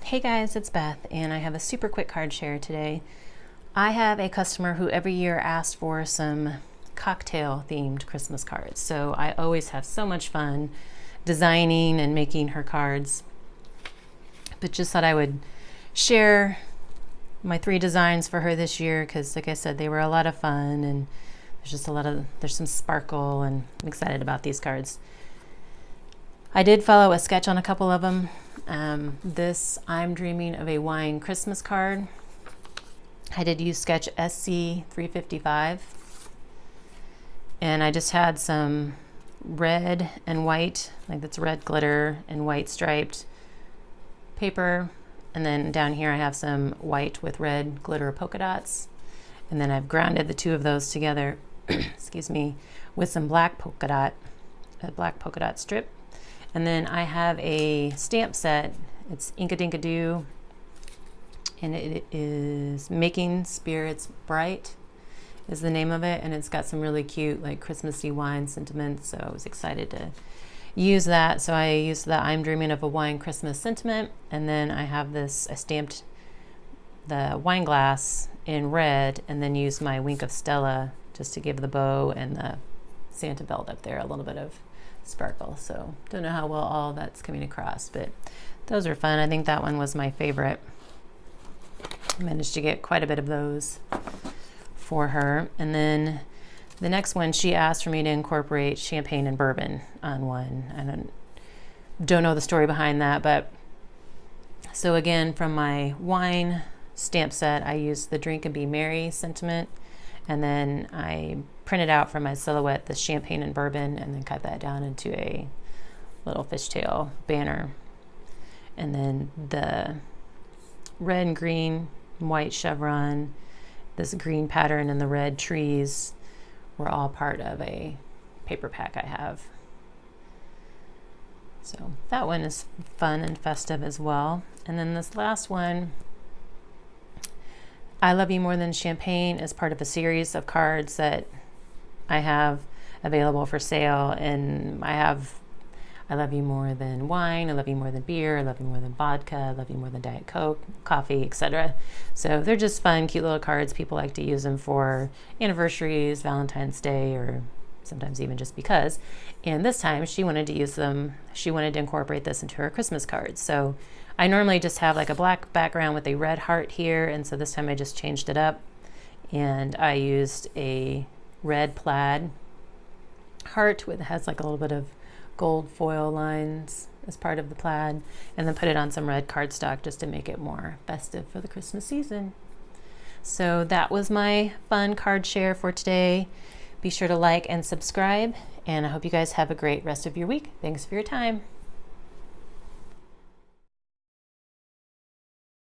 Hey guys, it's Beth, and I have a super quick card share today. I have a customer who every year asks for some cocktail themed Christmas cards. So I always have so much fun designing and making her cards. But just thought I would share my 3 designs for her this year because, like I said, they were a lot of fun, and there's some sparkle, and I'm excited about these cards. I did follow a sketch on a couple of them. This I'm Dreaming of a Wine Christmas card. I did use sketch SC 355, and I just had some red and white, like that's red glitter and white striped paper, and then down here I have some white with red glitter polka dots, and then I've grounded the 2 of those together excuse me, with some a black polka dot strip. And then I have a stamp set. It's Inkadinkado, and it is Making Spirits Bright is the name of it, and it's got some really cute like Christmassy wine sentiments, so I was excited to use that. So I used the I'm Dreaming of a Wine Christmas sentiment, and then I have this, I stamped the wine glass in red and then used my Wink of Stella just to give the bow and the Santa belt up there a little bit of sparkle. So don't know how well all that's coming across, but those are fun. I think that one was my favorite. I managed to get quite a bit of those for her. And then the next one, she asked for me to incorporate champagne and bourbon on one. I don't know the story behind that, but so again, from my wine stamp set, I used the Drink and Be Merry sentiment, and then I printed out from my silhouette the champagne and bourbon, and then cut that down into a little fishtail banner. And then the red and green and white chevron, this green pattern, and the red trees were all part of a paper pack I have. So that one is fun and festive as well. And then this last one, I Love You More Than Champagne, is part of a series of cards that I have available for sale, and I have I love you more than wine, I love you more than beer, I love you more than vodka, I love you more than Diet Coke, coffee, etc. So they're just fun, cute little cards. People like to use them for anniversaries, Valentine's Day, or sometimes even just because. And this time she wanted to use them, she wanted to incorporate this into her Christmas cards. So I normally just have like a black background with a red heart here, and so this time I just changed it up, and I used a red plaid heart with, has like a little bit of gold foil lines as part of the plaid, and then put it on some red cardstock just to make it more festive for the Christmas season. So that was my fun card share for today. Be sure to like and subscribe, and I hope you guys have a great rest of your week. Thanks for your time.